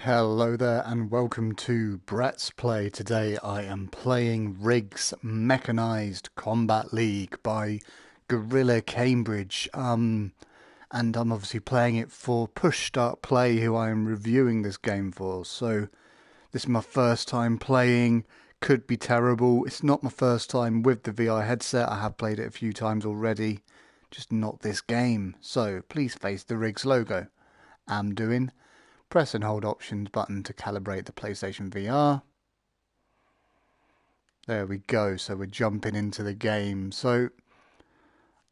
Hello there and welcome to Brett's Play. Today I am playing RIGS Mechanized Combat League by Gorilla Cambridge. And I'm obviously playing it for pushstartplay, who I am reviewing this game for. So this is my first time playing. Could be terrible. It's not my first time with the VR headset. I have played it a few times already. Just not this game. So please face the RIGS logo. I'm doing. Press and hold options button to calibrate the PlayStation VR. There we go, so we're jumping into the game. So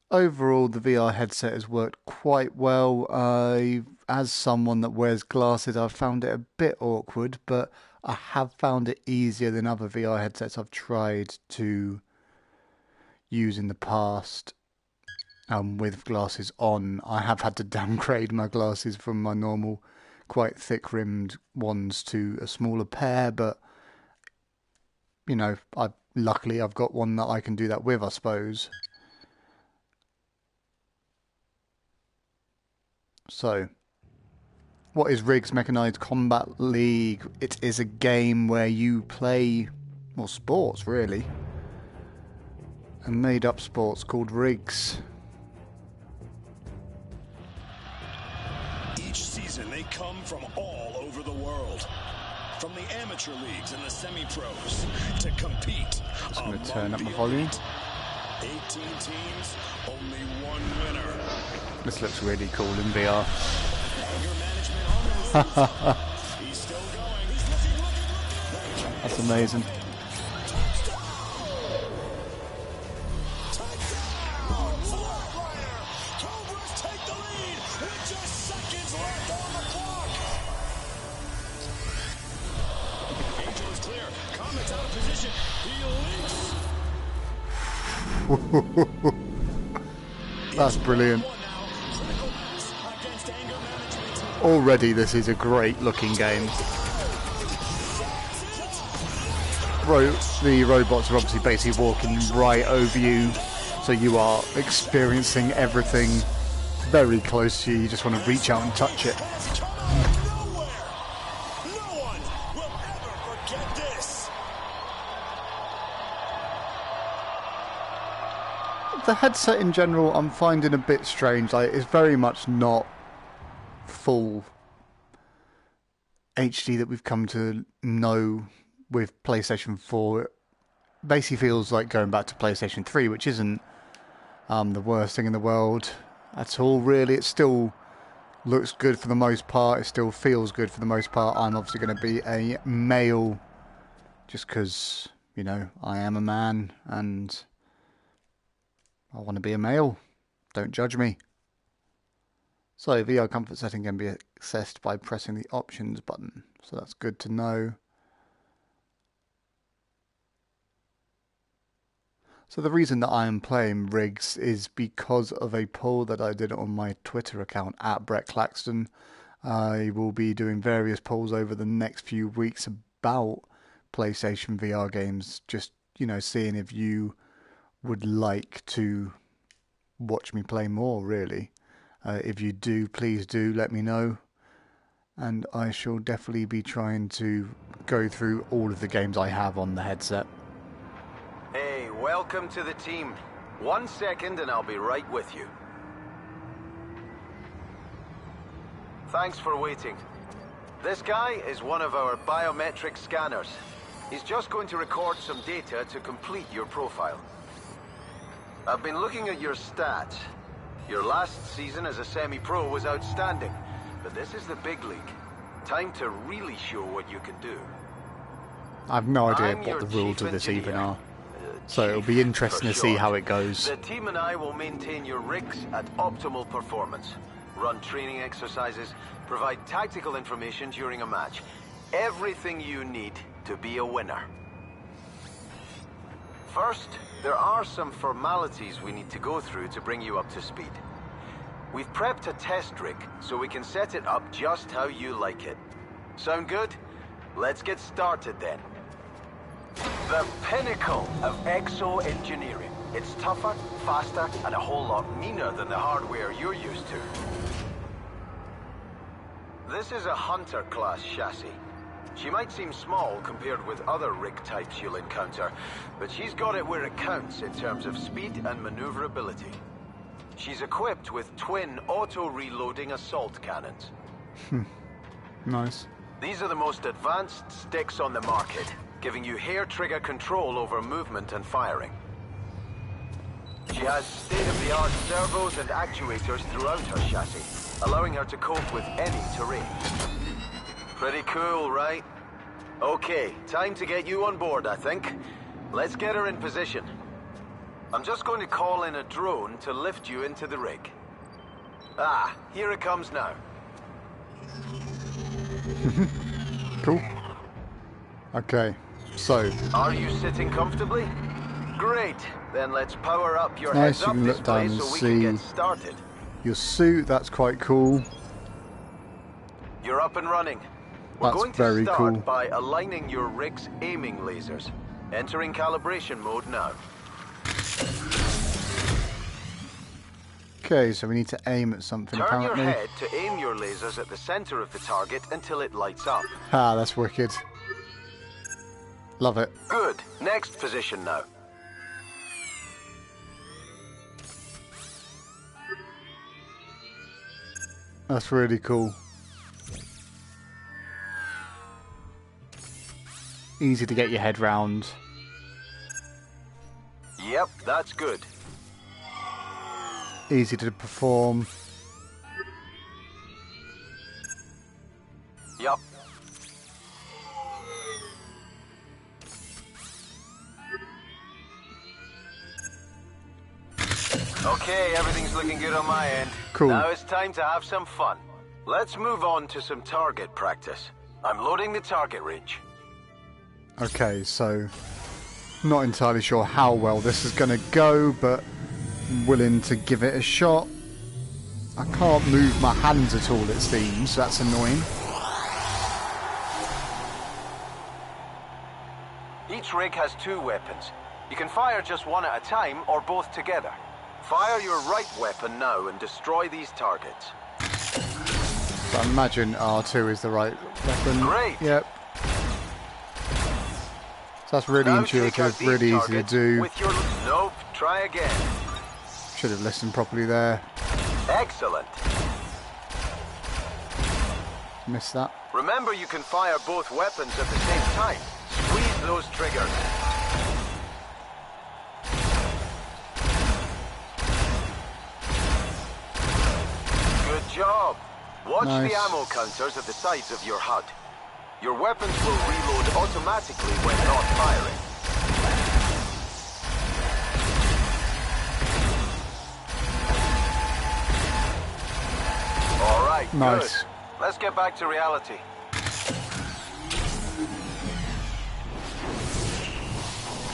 overall the VR headset has worked quite well. As someone that wears glasses, I've found it a bit awkward, but I have found it easier than other VR headsets I've tried to use in the past. With glasses on, I have had to downgrade my glasses from my normal quite thick-rimmed ones to a smaller pair, but you know, luckily I've got one that I can do that with, I suppose. So, what is RIGS Mechanized Combat League? It is a game where you play, well, sports really, a made-up sports called RIGS. They come from all over the world, from the amateur leagues and the semi-pros to compete. I'm just going to turn up my volume. 18 teams, only one winner. This looks really cool in VR. He's still going. That's amazing. That's brilliant. Already this is a great looking game. The robots are obviously basically walking right over you, so you are experiencing everything very close to you. You just want to reach out and touch it. The headset in general I'm finding a bit strange. Like, it's very much not full HD that we've come to know with PlayStation 4. It basically feels like going back to PlayStation 3, which isn't the worst thing in the world at all, really. It still looks good for the most part. It still feels good for the most part. I'm obviously going to be a male just because, you know, I am a man and I want to be a male. Don't judge me. So VR comfort setting can be accessed by pressing the options button. So that's good to know. So the reason that I am playing RIGS is because of a poll that I did on my Twitter account at Brett Claxton. I will be doing various polls over the next few weeks about PlayStation VR games. Just, you know, seeing if you would like to watch me play more, really. If you do, please do let me know, and I shall definitely be trying to go through all of the games I have on the headset. Hey, welcome to the team. 1 second and I'll be right with you. Thanks for waiting. This guy is one of our biometric scanners. He's just going to record some data to complete your profile. I've been looking at your stats. Your last season as a semi-pro was outstanding, but this is the big league. Time to really show what you can do. I have no idea what the rules of this even are, so it'll be interesting to see how it goes. The team and I will maintain your RIGS at optimal performance, run training exercises, provide tactical information during a match. Everything you need to be a winner. First, there are some formalities we need to go through to bring you up to speed. We've prepped a test rig so we can set it up just how you like it. Sound good? Let's get started then. The pinnacle of exo engineering. It's tougher, faster, and a whole lot meaner than the hardware you're used to. This is a Hunter-class chassis. She might seem small compared with other rig types you'll encounter, but she's got it where it counts in terms of speed and maneuverability. She's equipped with twin auto-reloading assault cannons. Nice. These are the most advanced sticks on the market, giving you hair trigger control over movement and firing. She has state-of-the-art servos and actuators throughout her chassis, allowing her to cope with any terrain. Pretty cool, right? Okay, time to get you on board, I think. Let's get her in position. I'm just going to call in a drone to lift you into the rig. Ah, here it comes now. Cool. Okay, so... Are you sitting comfortably? Great. Then let's power up your Nice, you heads-up can look display down and so we can see get started. your suit, that's quite cool. You're up and running. We're That's going to very start cool. by aligning your RIGS aiming lasers. Entering calibration mode now. Okay, so we need to aim at something Turn your apparently. head to aim your lasers at the center of the target until it lights up. Ah, that's wicked. Love it. Good. Next position now. That's really cool. Easy to get your head round. Yep, that's good. Easy to perform. Yup. Okay, everything's looking good on my end. Cool. Now it's time to have some fun. Let's move on to some target practice. I'm loading the target range. Okay, so not entirely sure how well this is going to go, but willing to give it a shot. I can't move my hands at all, it seems. That's annoying. Each rig has two weapons. You can fire just one at a time or both together. Fire your right weapon now and destroy these targets. So I imagine R2 is the right weapon. Great. Yep. So that's really Now take out intuitive, these really easy to targets do. with your... Nope, try again. Should have listened properly there. Excellent. Missed that. Remember, you can fire both weapons at the same time. Squeeze those triggers. Good job. Watch Nice. the ammo counters at the sides of your HUD. Your weapons will reload automatically when not firing. All right, Nice. good. Let's get back to reality.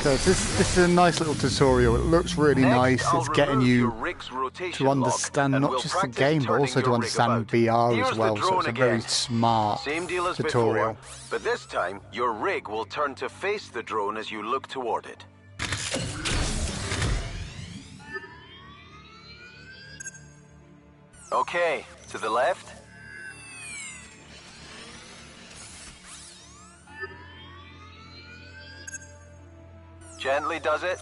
Okay, so this is a nice little tutorial. It looks really Next, nice. I'll It's getting remove your you RIGS rotation to understand log, and not we'll just the practice game, but turning also to your rig understand about. VR Here's as the well. So drone it's a very again. smart Same deal as tutorial. before, but this time your rig will turn to face the drone as you look toward it. Okay, to the left. Gently does it.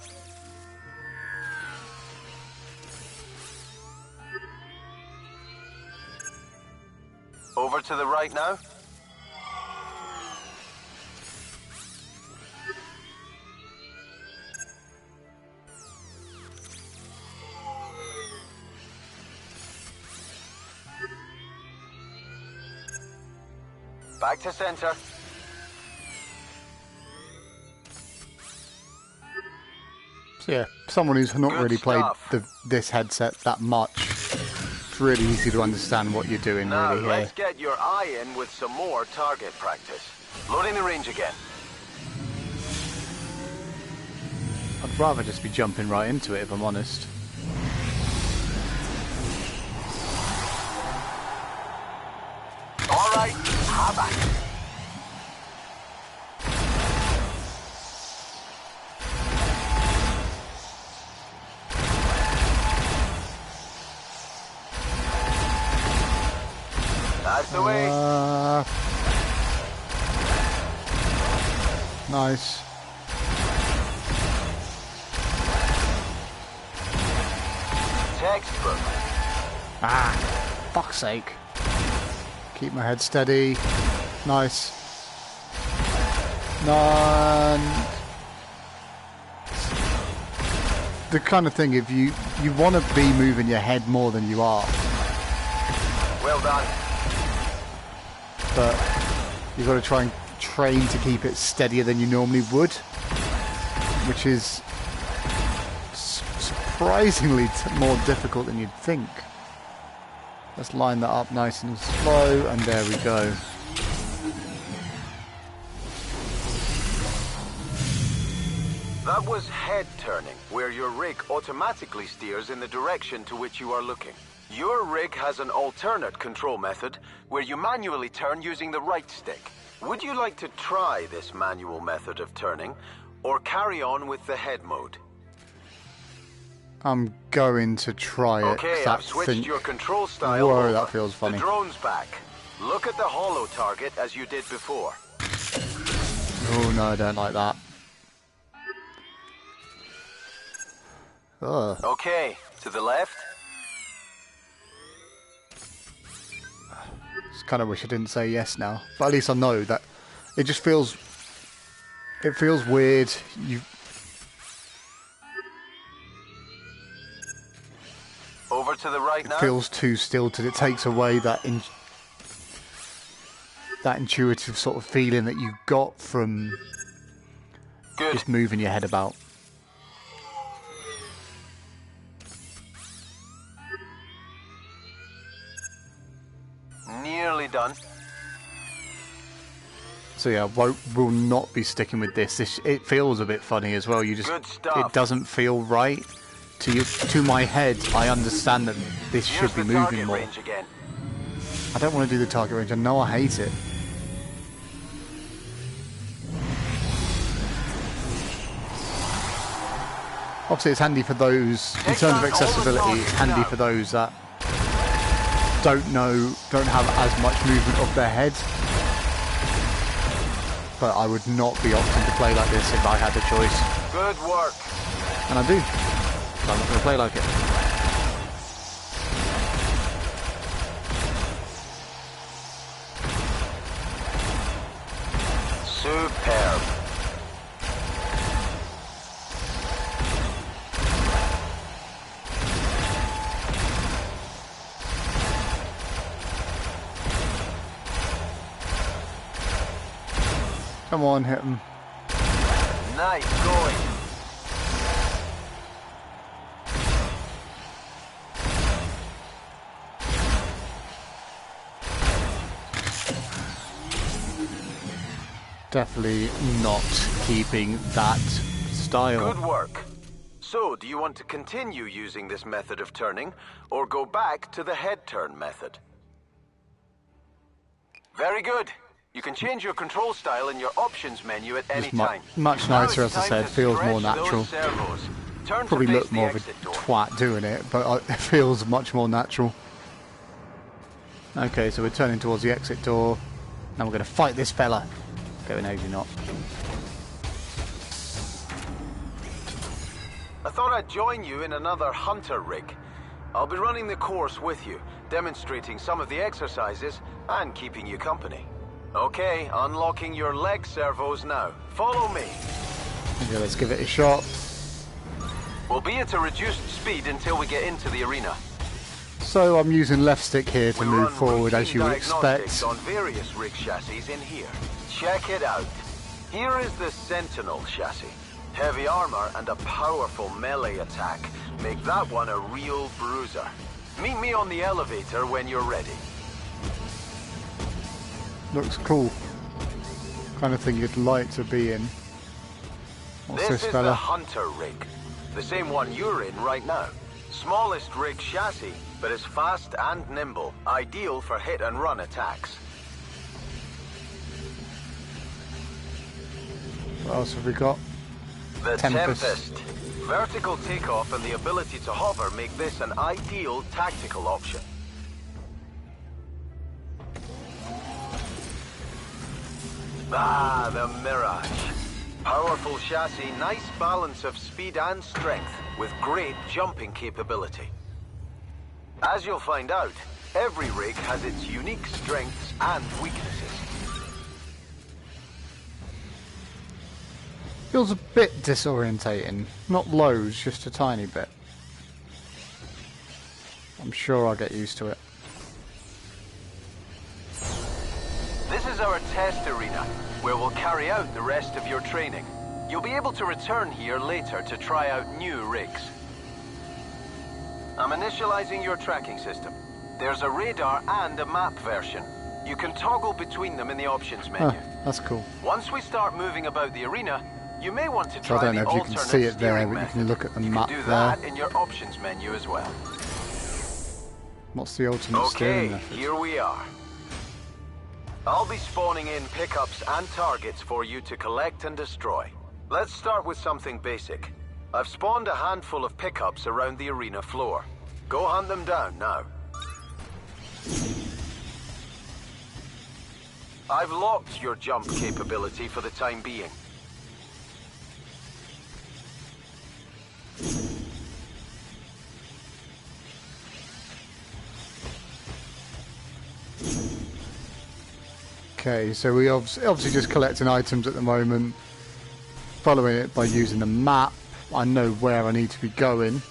Over to the right now. Back to center. So yeah, someone who's not Good really played stuff. this headset that much, it's really easy to understand what you're doing Now really here. let's get your eye in with some more target practice. Loading the range again. I'd rather just be jumping right into it if I'm honest. All right, have at it. That's the way. Nice. Textbook. Ah, fuck's sake. Keep my head steady. Nice. None. The kind of thing, if you want to be moving your head more than you are, Well done. but you've got to try and train to keep it steadier than you normally would, which is surprisingly more difficult than you'd think. Let's line that up nice and slow, and there we go. That was head turning, where your rig automatically steers in the direction to which you are looking. Your rig has an alternate control method, where you manually turn using the right stick. Would you like to try this manual method of turning, or carry on with the head mode? I'm going to try it. Okay, I've switched your control style. Whoa, over. that feels funny. The drone's back. Look at the holo target as you did before. Oh no, I don't like that. Ugh. Okay, to the left. Just kind of wish I didn't say yes now, but at least I know that it just feels. It feels weird. Over to the right now. It feels too stilted. It takes away that that intuitive sort of feeling that you got from Good. just moving your head about. Nearly done. So yeah, will not be sticking with this. It feels a bit funny as well. Good stuff. It doesn't feel right to my head. I understand that this Here's should be the moving target more. range again. I don't want to do the target range. I know I hate it. Obviously, it's handy for those, in terms of accessibility, it's handy for those that don't have as much movement of their head. But I would not be opting to play like this if I had the choice. Good work. And I do. So I'm not going to play like it. Superb. Come on, hit him. Nice going. Definitely not keeping that style. Good work. So, do you want to continue using this method of turning, or go back to the head turn method? Very good. You can change your control style in your options menu at any time. Much Now nicer, it's as I time said. to Feels more stretch those natural. servos. Turn Probably to face look the more of a exit door. twat doing it, but it feels much more natural. Okay, so we're turning towards the exit door. Now we're going to fight this fella. Okay, no, you're not. I thought I'd join you in another hunter rig. I'll be running the course with you, demonstrating some of the exercises and keeping you company. Okay, unlocking your leg servos now. Follow me. Okay, let's give it a shot. We'll be at a reduced speed until we get into the arena. So I'm using left stick here to We move run forward, as routine you would diagnostics expect. on various rig chassis in here. Check it out. Here is the Sentinel chassis. Heavy armor and a powerful melee attack make that one a real bruiser. Meet me on the elevator when you're ready. Looks cool. Kind of thing you'd like to be in. What's This this is the fella? Hunter rig. The same one you're in right now. Smallest rig chassis, but is fast and nimble. Ideal for hit and run attacks. What else have we got? The Tempest. Tempest. Vertical takeoff and the ability to hover make this an ideal tactical option. Ah, the Mirage. Powerful chassis, nice balance of speed and strength, with great jumping capability. As you'll find out, every rig has its unique strengths and weaknesses. Feels a bit disorientating. Not loads, just a tiny bit. I'm sure I'll get used to it. This is our test arena, where we'll carry out the rest of your training. You'll be able to return here later to try out new rigs. I'm initializing your tracking system. There's a radar and a map version. You can toggle between them in the options menu. Ah, that's cool. Once we start moving about the arena, you may want to So I try don't the know if you alternate can see it there, steering but you method. can look at the You map can do there. that in your options menu as well. What's the ultimate steering Okay, method? here we are. I'll be spawning in pickups and targets for you to collect and destroy. Let's start with something basic. I've spawned a handful of pickups around the arena floor. Go hunt them down now. I've locked your jump capability for the time being. Okay, so we obviously just collecting items at the moment, following it by using the map. I know where I need to be going.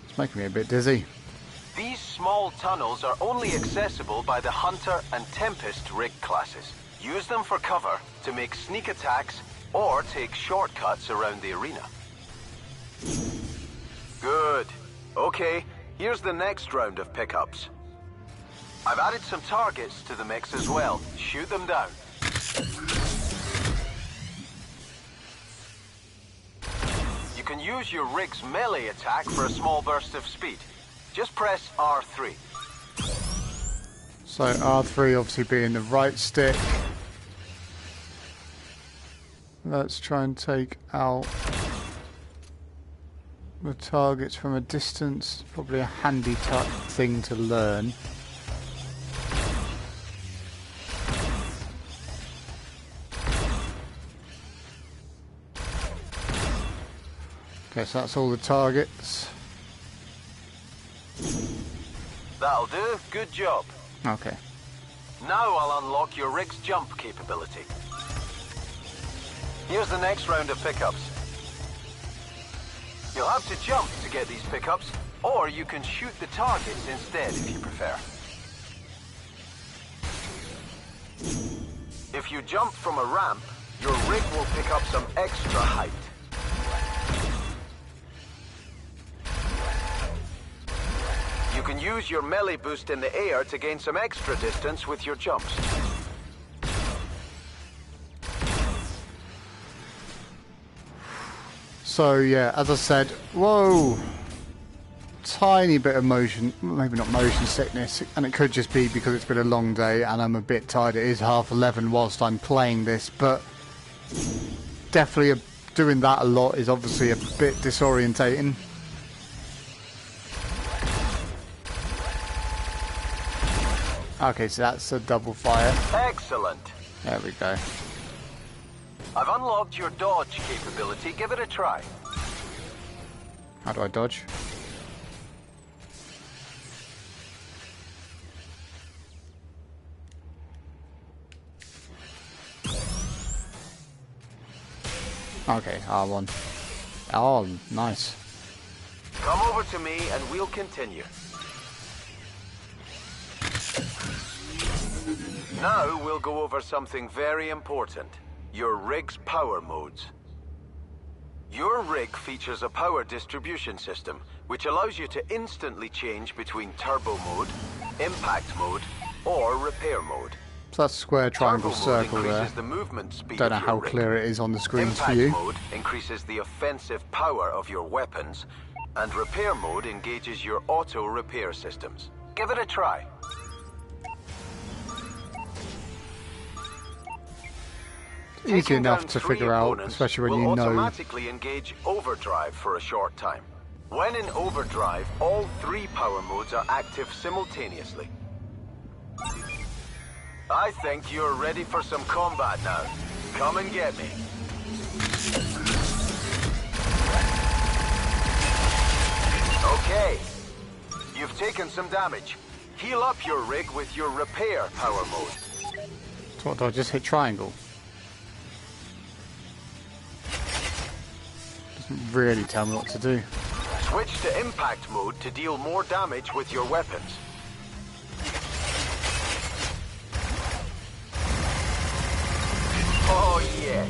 It's making me a bit dizzy. These small tunnels are only accessible by the Hunter and Tempest rig classes. Use them for cover to make sneak attacks or take shortcuts around the arena. Good. Okay, here's the next round of pickups. I've added some targets to the mix as well. Shoot them down. You can use your rig's melee attack for a small burst of speed. Just press R3. So R3 obviously being the right stick. Let's try and take out the targets from a distance. Probably a handy thing to learn. Okay, so that's all the targets. That'll do. Good job. Okay. Now I'll unlock your rig's jump capability. Here's the next round of pickups. You'll have to jump to get these pickups, or you can shoot the targets instead if you prefer. If you jump from a ramp, your rig will pick up some extra height. You can use your melee boost in the air to gain some extra distance with your jumps. So yeah, as I said, whoa, tiny bit of motion, maybe not motion sickness, and it could just be because it's been a long day and I'm a bit tired. It is 11:30 whilst I'm playing this, but definitely doing that a lot is obviously a bit disorientating. Okay, so that's a double fire. Excellent. There we go. I've unlocked your dodge capability. Give it a try. How do I dodge? Okay, R1. Oh, nice. Come over to me and we'll continue. Now we'll go over something very important. Your rig's power modes. Your rig features a power distribution system, which allows you to instantly change between turbo mode, impact mode, or repair mode. So that's a square triangle Turbo mode circle there. increases the movement speed Don't know of your how rig. clear it is on the screens for Impact you. mode increases the offensive power of your weapons, and repair mode engages your auto repair systems. Give it a try. Easy Taking enough down to 3 figure out, opponents especially when will you know. automatically engage overdrive for a short time. When in overdrive, all 3 power modes are active simultaneously. I think you're ready for some combat now. Come and get me. Okay. You've taken some damage. Heal up your rig with your repair power mode. So what, do I just hit triangle? Doesn't really tell me what to do. Switch to impact mode to deal more damage with your weapons. Oh, yes.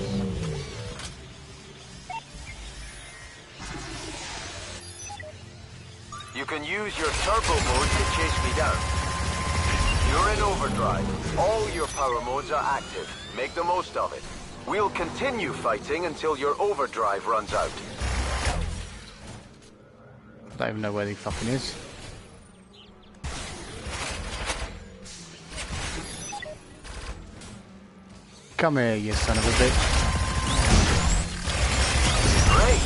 You can use your turbo mode to chase me down. You're in overdrive. All your power modes are active. Make the most of it. We'll continue fighting until your overdrive runs out. I don't even know where he fucking is. Come here, you son of a bitch. Great.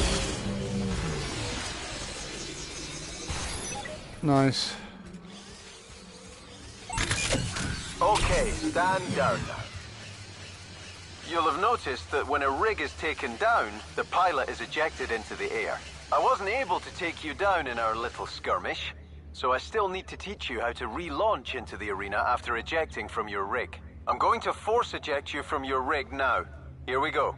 Nice. Okay, stand down now. You'll have noticed that when a rig is taken down, the pilot is ejected into the air. I wasn't able to take you down in our little skirmish, so I still need to teach you how to relaunch into the arena after ejecting from your rig. I'm going to force eject you from your rig now. Here we go.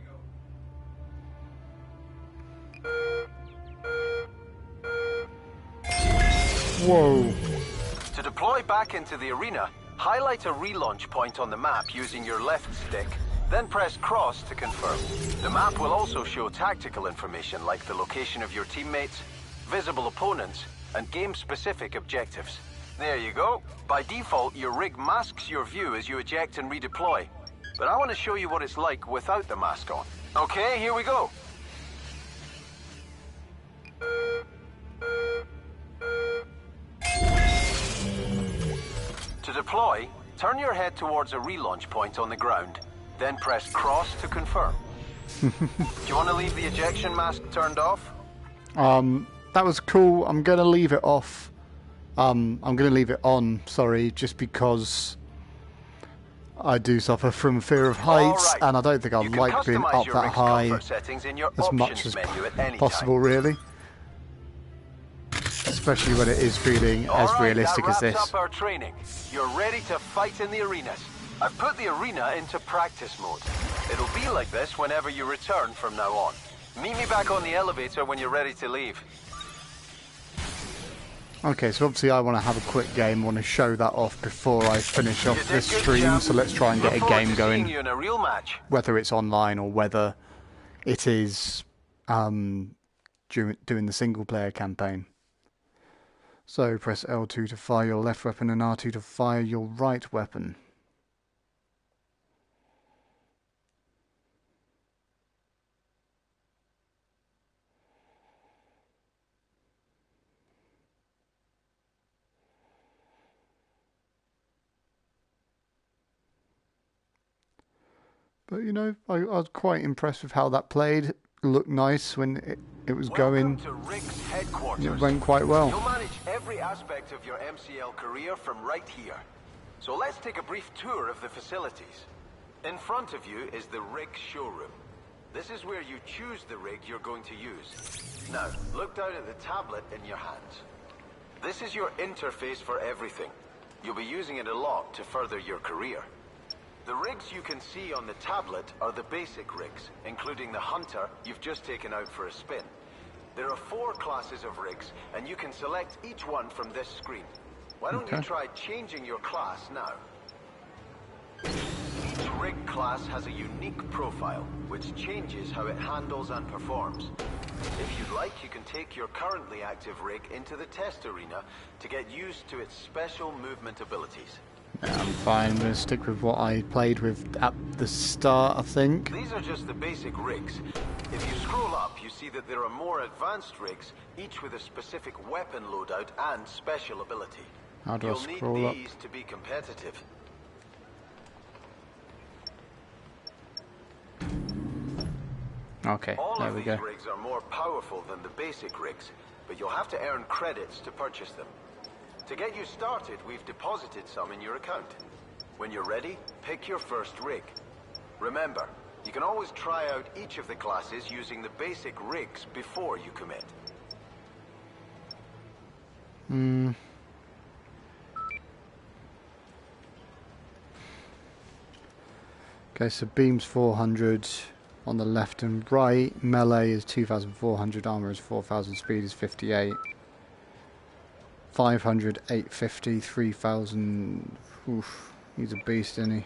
Whoa. To deploy back into the arena, highlight a relaunch point on the map using your left stick, then press cross to confirm. The map will also show tactical information like the location of your teammates, visible opponents, and game-specific objectives. There you go. By default, your rig masks your view as you eject and redeploy. But I want to show you what it's like without the mask on. Okay, here we go. To deploy, turn your head towards a relaunch point on the ground, then press cross to confirm. Do you want to leave the ejection mask turned off? That was cool. I'm gonna leave it off. I'm gonna leave it on, sorry, just because I do suffer from fear of heights, and I don't think I like being up that high as much as possible, really. Especially when it is feeling as realistic as this. That wraps up our training. You're ready to fight in the arenas. I've put the arena into practice mode. It'll be like this whenever you return from now on. Meet me back on the elevator when you're ready to leave. Okay, so obviously I want to have a quick game. I want to show that off before I finish off this stream, so let's try and get a game going. You in a real match. Whether it's online or whether it is doing the single player campaign. So press L2 to fire your left weapon and R2 to fire your right weapon. But you know, I was quite impressed with how that played. It looked nice when it was going. To RIGS headquarters. It went quite well. You'll manage every aspect of your MCL career from right here. So let's take a brief tour of the facilities. In front of you is the RIGS showroom. This is where you choose the rig you're going to use. Now, look down at the tablet in your hands. This is your interface for everything. You'll be using it a lot to further your career. The rigs you can see on the tablet are the basic rigs, including the Hunter you've just taken out for a spin. There are 4 classes of rigs, and you can select each one from this screen. Why don't you try changing your class now? Each rig class has a unique profile, which changes how it handles and performs. If you'd like, you can take your currently active rig into the test arena to get used to its special movement abilities. Yeah, I'm fine. I'm going to stick with what I played with at the start, I think. These are just the basic rigs. If you scroll up, you see that there are more advanced rigs, each with a specific weapon loadout and special ability. How do I scroll up? You'll need these to be competitive. Okay, there we go. All of these rigs are more powerful than the basic rigs, but you'll have to earn credits to purchase them. To get you started, we've deposited some in your account. When you're ready, pick your first rig. Remember, you can always try out each of the classes using the basic rigs before you commit. Okay, so beam's 400 on the left and right. Melee is 2,400. Armor is 4,000. Speed is 58. 500, 850, 3,000. Oof, he's a beast, isn't he?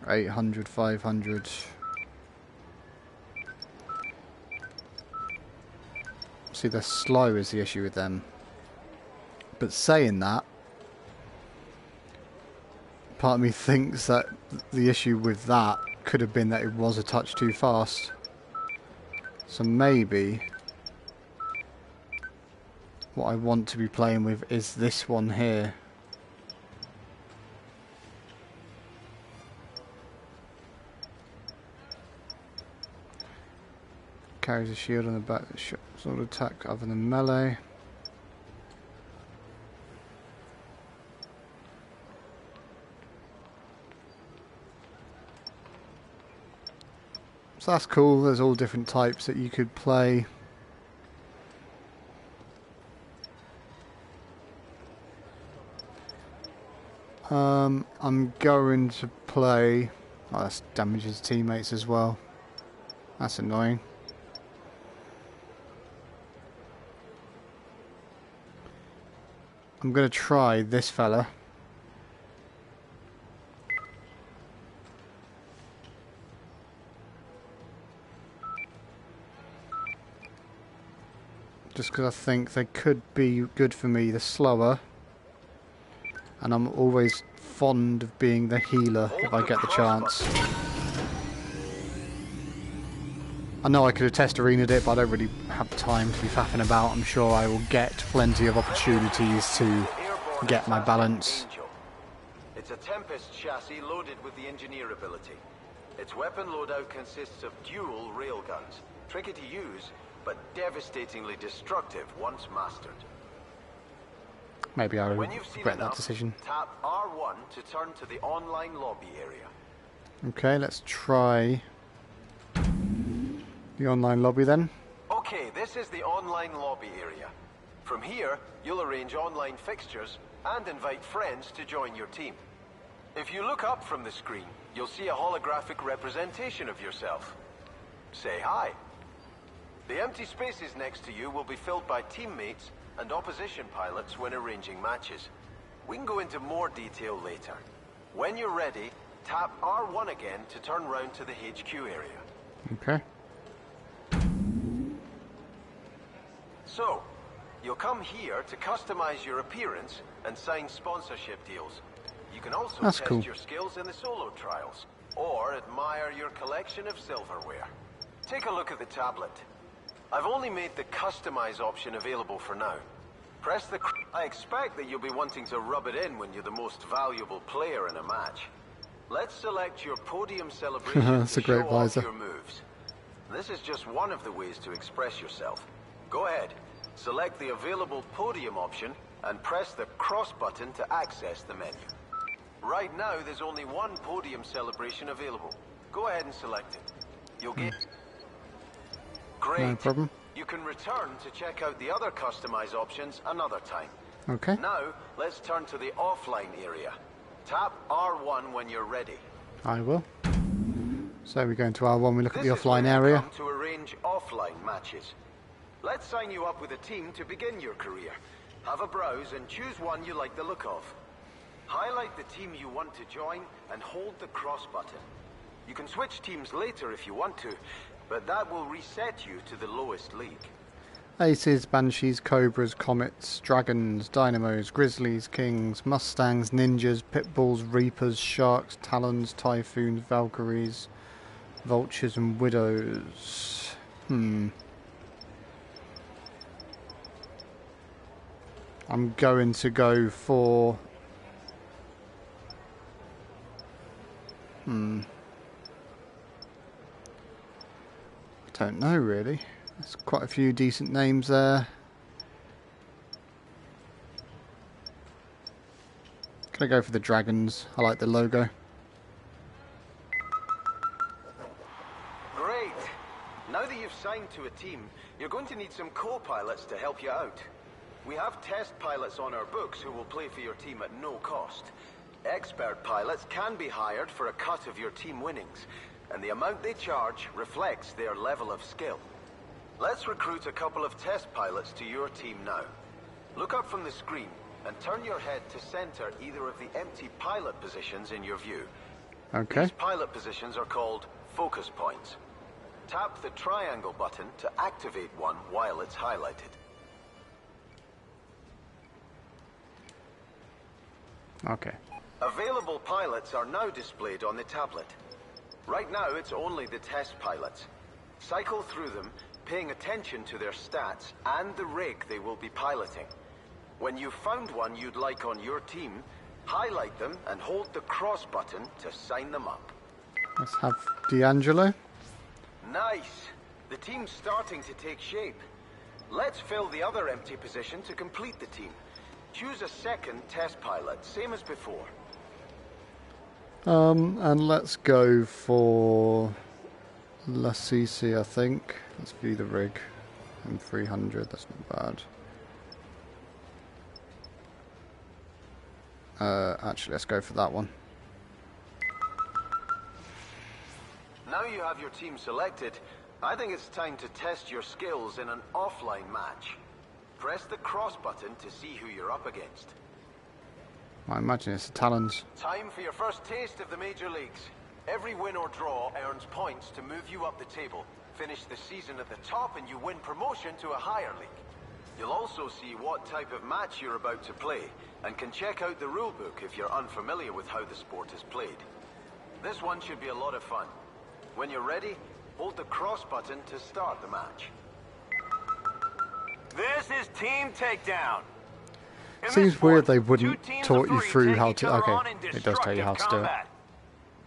800, 500. See, they're slow is the issue with them. But saying that, part of me thinks that the issue with that could have been that it was a touch too fast. So maybe what I want to be playing with is this one here. Carries a shield on the back that sort of attack other than melee. So that's cool, there's all different types that you could play. I'm going to play... Oh, that damages teammates as well. That's annoying. I'm going to try this fella. Just because I think they could be good for me. They're slower. And I'm always fond of being the healer if I get the chance. I know I could have test arena'd it, but I don't really have time to be faffing about. I'm sure I will get plenty of opportunities to get my balance. It's a Tempest chassis loaded with the engineer ability. Its weapon loadout consists of dual railguns. Tricky to use, but devastatingly destructive once mastered. Maybe I will When you've seen regret that enough, decision. tap R1 to turn to the online lobby area. Okay, let's try the online lobby then. Okay, this is the online lobby area. From here, you'll arrange online fixtures and invite friends to join your team. If you look up from the screen, you'll see a holographic representation of yourself. Say hi. The empty spaces next to you will be filled by teammates and opposition pilots when arranging matches. We can go into more detail later. When you're ready, tap R1 again to turn round to the HQ area. Okay. So, you'll come here to customize your appearance and sign sponsorship deals. You can also That's test cool. your skills in the solo trials, or admire your collection of silverware. Take a look at the tablet. I've only made the customize option available for now. Press the... I expect that you'll be wanting to rub it in when you're the most valuable player in a match. Let's select your podium celebration That's to a great show off visor. your moves. This is just one of the ways to express yourself. Go ahead, select the available podium option and press the cross button to access the menu. Right now, there's only one podium celebration available. Go ahead and select it. You'll get... Great. No problem. You can return to check out the other customize options another time. Okay. Now, let's turn to the offline area. Tap R1 when you're ready. I will. So we go into R1, we look at the This is where offline you area. come to arrange offline matches. Let's sign you up with a team to begin your career. Have a browse and choose one you like the look of. Highlight the team you want to join and hold the cross button. You can switch teams later if you want to, but that will reset you to the lowest league. Aces, Banshees, Cobras, Comets, Dragons, Dynamos, Grizzlies, Kings, Mustangs, Ninjas, Pitbulls, Reapers, Sharks, Talons, Typhoons, Valkyries, Vultures and Widows. I'm going to go for... I don't know really. There's quite a few decent names there. gonna go for the dragons. I like the logo. Great. Now that you've signed to a team, you're going to need some co-pilots to help you out. We have test pilots on our books who will play for your team at no cost. Expert pilots can be hired for a cut of your team winnings, and the amount they charge reflects their level of skill. Let's recruit a couple of test pilots to your team now. Look up from the screen and turn your head to center either of the empty pilot positions in your view. Okay. These pilot positions are called focus points. Tap the triangle button to activate one while it's highlighted. Okay. Available pilots are now displayed on the tablet. Right now, it's only the test pilots. Cycle through them, paying attention to their stats and the rig they will be piloting. When you've found one you'd like on your team, highlight them and hold the cross button to sign them up. Let's have D'Angelo. Nice! The team's starting to take shape. Let's fill the other empty position to complete the team. Choose a second test pilot, same as before. And let's go for Lassisi, I think. Let's view the rig. And 300, that's not bad. Actually, let's go for that one. Now you have your team selected, I think it's time to test your skills in an offline match. Press the cross button to see who you're up against. I imagine it's the Talons. Time for your first taste of the major leagues. Every win or draw earns points to move you up the table. Finish the season at the top and you win promotion to a higher league. You'll also see what type of match you're about to play, and can check out the rulebook if you're unfamiliar with how the sport is played. This one should be a lot of fun. When you're ready, hold the cross button to start the match. This is Team Takedown. In Seems this weird sport, they wouldn't 2 teams talk of you 3 through take how each to... other Okay, on in it does tell you how to do it. destructive combat.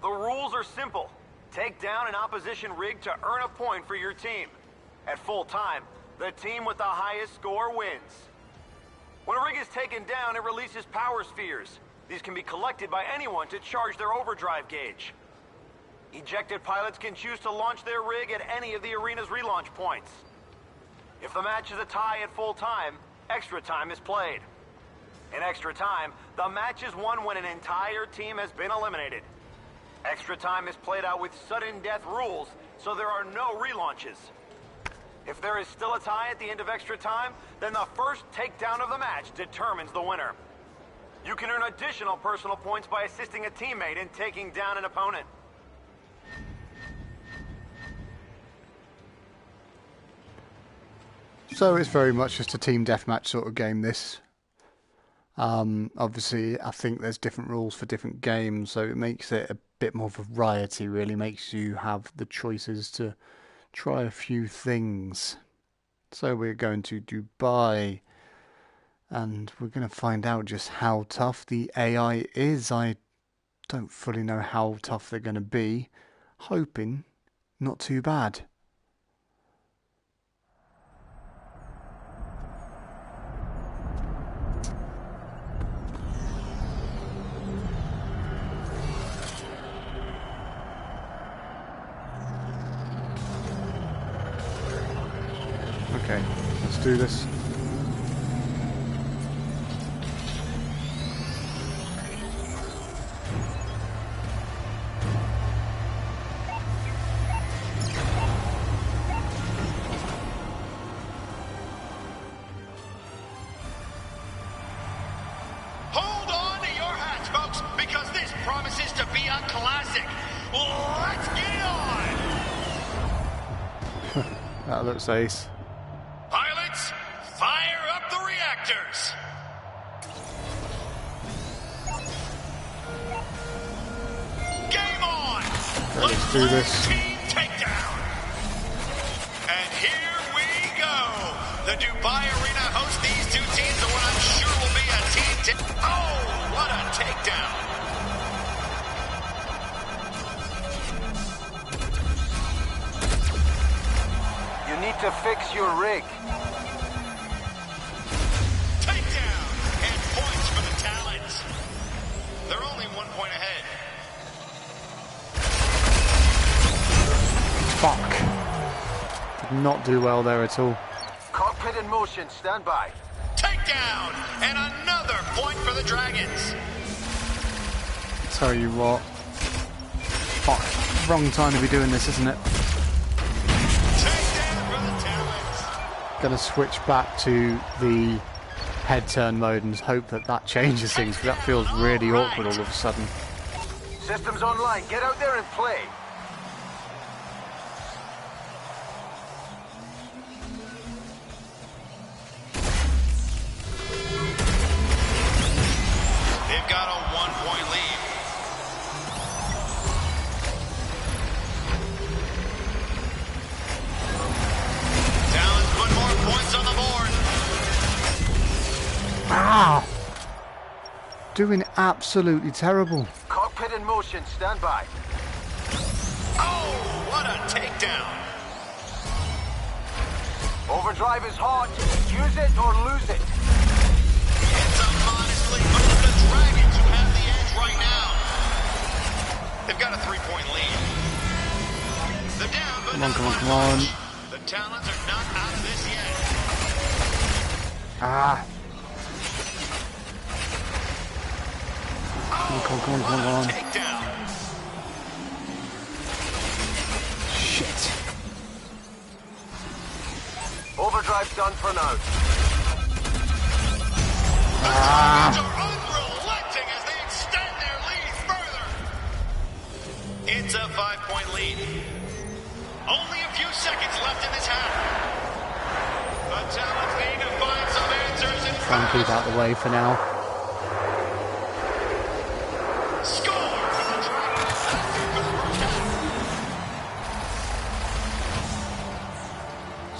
The rules are simple. Take down an opposition rig to earn a point for your team. At full time, the team with the highest score wins. When a rig is taken down, it releases power spheres. These can be collected by anyone to charge their overdrive gauge. Ejected pilots can choose to launch their rig at any of the arena's relaunch points. If the match is a tie at full time, extra time is played. In extra time, the match is won when an entire team has been eliminated. Extra time is played out with sudden death rules, so there are no relaunches. If there is still a tie at the end of extra time, then the first takedown of the match determines the winner. You can earn additional personal points by assisting a teammate in taking down an opponent. So it's very much just a team deathmatch sort of game, this. Obviously, I think there's different rules for different games, so it makes it a bit more variety, really. Makes you have the choices to try a few things. So we're going to Dubai, and we're going to find out just how tough the AI is. I don't fully know how tough they're going to be. Hoping not too bad. Okay, let's do this. Hold on to your hats, folks, because this promises to be a classic. Let's get on! That looks ace. Pilots, fire up the reactors! Game on! Let's do this. Team takedown! And here we go! The Dubai Arena hosts these two teams in what I'm sure will be a team oh, what a takedown! You need to fix your rig. Takedown! And points for the Talons! They're only 1 point ahead. Fuck. Did not do well there at all. Cockpit in motion, stand by. Takedown, and another point for the Dragons. Tell you what. Fuck. Wrong time to be doing this, isn't it? Takedown for the Talons. Gonna switch back to the head turn mode and hope that that changes things, because that feels really awkward all of a sudden. Systems online, get out there and play. They've got a 1-point lead. Talons put more points on the board. Ah! Doing absolutely terrible. Cockpit in motion, stand by. Oh, what a takedown. Overdrive is hot. Use it or lose it. It's a modest lead, but it's the Dragons who have the edge right now. They've got a 3-point lead. They're down, but not Come on, by come on. much. The Talons are not out of this yet. Ah! Oh, Come what a on. takedown. Shit. Overdrive done for now. The Dragons are unrelenting as they extend their lead further. It's a 5-point lead. Only a few seconds left in this half. The Talons need to find some answers and Try and keep out the way for now. score for the Dragons.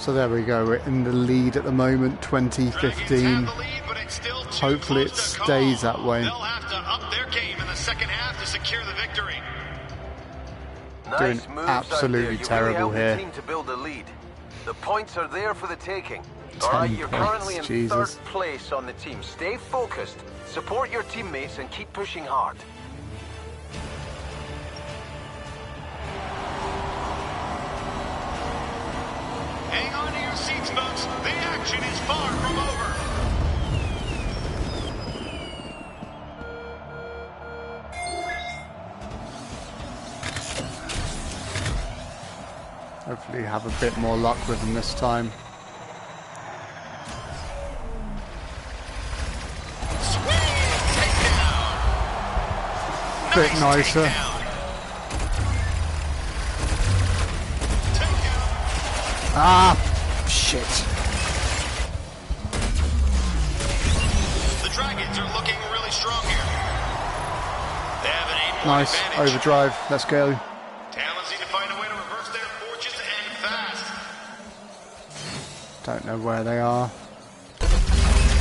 So there we go, we're in the lead at the moment, Dragons have 20-15. the lead, but it's still too Hopefully it close to stays call. that way. They'll have to up their game in the second half to secure the victory. Doing Nice moves absolutely out there. You terrible really helped here. the team to build a lead. The points are there for the taking. 10 All right, you're points, currently in Jesus. third place on the team. Stay focused, support your teammates, and keep pushing hard. Hang on to your seats, folks. The action is far from over. Hopefully have a bit more luck with them this time. Sweet takedown. Bit Nice nicer. takedown. Takedown. Ah! Shit. The Dragons are looking really strong here. They have an 8-point Nice. advantage. Overdrive. Let's go. Talons need to find a way to reverse their fortunes and fast. Don't know where they are.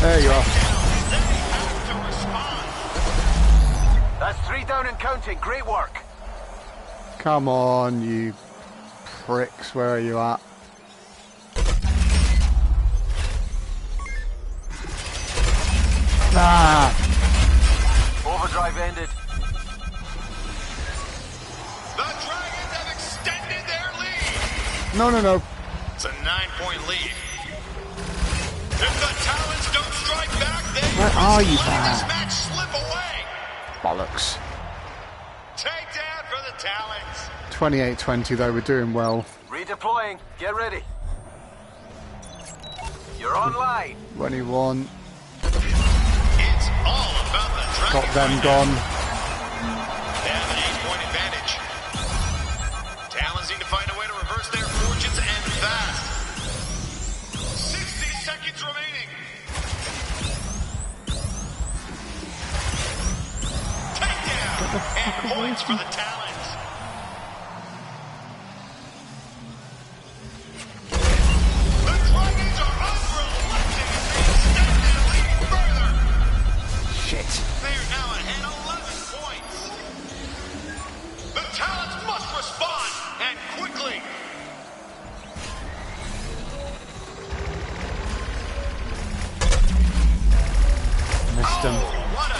There you are. They have to respond. That's 3 down and counting. Great work. Come on, you pricks. Where are you at? Ah! Overdrive ended. The Dragons have extended their lead. No, no, no. It's a 9-point lead. If the Talons don't strike back, they Where are you, letting this man? match slip away. Bollocks. Takedown for the Talons. 28-20 though, we're doing well. Redeploying. Get ready. You're online. 21. It's all about the Dragons. Got them right now. gone. They have an 8-point advantage. Talons need to find a way to reverse their fortunes and fast. 60 seconds remaining. Takedown and points for the Talons. The Dragons are unrelenting as they extend their lead further. Shit. They are now ahead 11 points. The Talons must respond, and quickly. Missed them. Oh, what a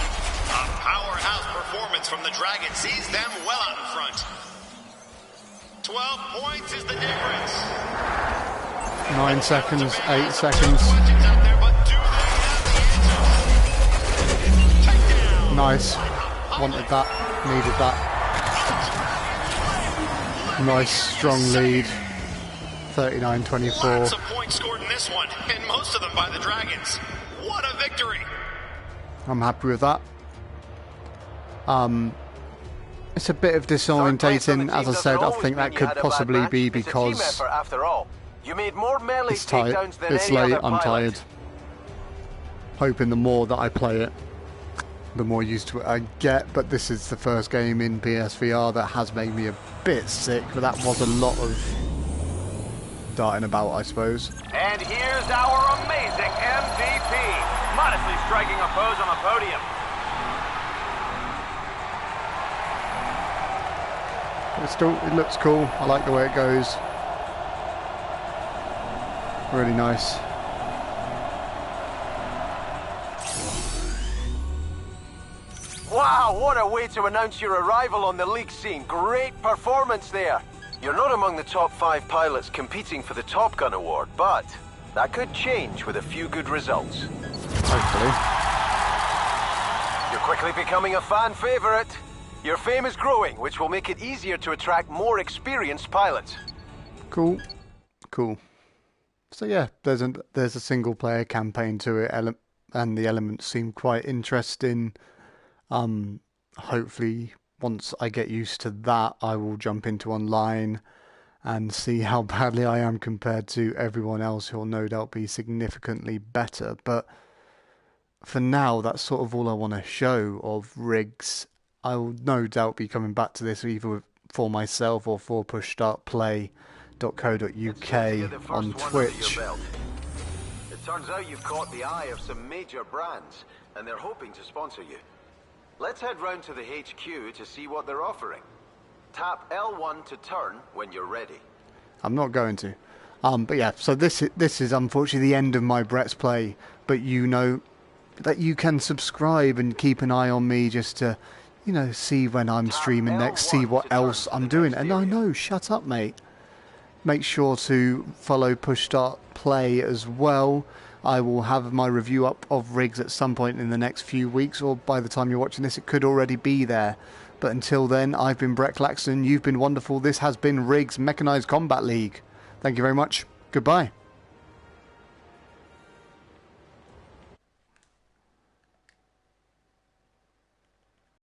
powerhouse performance from the Dragon sees them well out in front. 12 points is the difference. 9 seconds, 8 seconds. Nice. Wanted that. Needed that. Nice, strong lead. 39-24. Lots of points scored in this one, and most of them by the Dragons. What a victory! I'm happy with that. It's a bit of disorientating, as I said. I think that could possibly be because after all. You made more melee it's tight. takedowns than It's any late. other I'm pilot. tired. Hoping the more that I play it, the more used to it I get. But this is the first game in PSVR that has made me a bit sick. But that was a lot of darting about, I suppose. And here's our amazing MVP, modestly striking a pose on the podium. But still, it looks cool. I like the way it goes. Really nice. Wow, what a way to announce your arrival on the league scene. Great performance there. You're not among the top 5 pilots competing for the Top Gun award, but that could change with a few good results. Hopefully. You're quickly becoming a fan favorite. Your fame is growing, which will make it easier to attract more experienced pilots. Cool. Cool. So yeah, there's a single player campaign to it, and the elements seem quite interesting. Hopefully once I get used to that, I will jump into online and see how badly I am compared to everyone else who will no doubt be significantly better. But for now, that's sort of all I want to show of RIGS. I will no doubt be coming back to this either for myself or for pushstartplay.co.uk on Twitch. It turns out you've caught the eye of some major brands, and they're hoping to sponsor you. Let's head round to the HQ to see what they're offering. Tap L1 to turn when you're ready. I'm not going to. But yeah, so this is unfortunately the end of my Brett's Play. But you know that you can subscribe and keep an eye on me just to, you know, see when I'm streaming next, see what else I'm doing. And I know, shut up, mate. Make sure to follow Push Start Play as well. I will have my review up of RIGS at some point in the next few weeks, or by the time you're watching this, it could already be there. But until then, I've been Brett Claxton. You've been wonderful. This has been RIGS Mechanized Combat League. Thank you very much. Goodbye.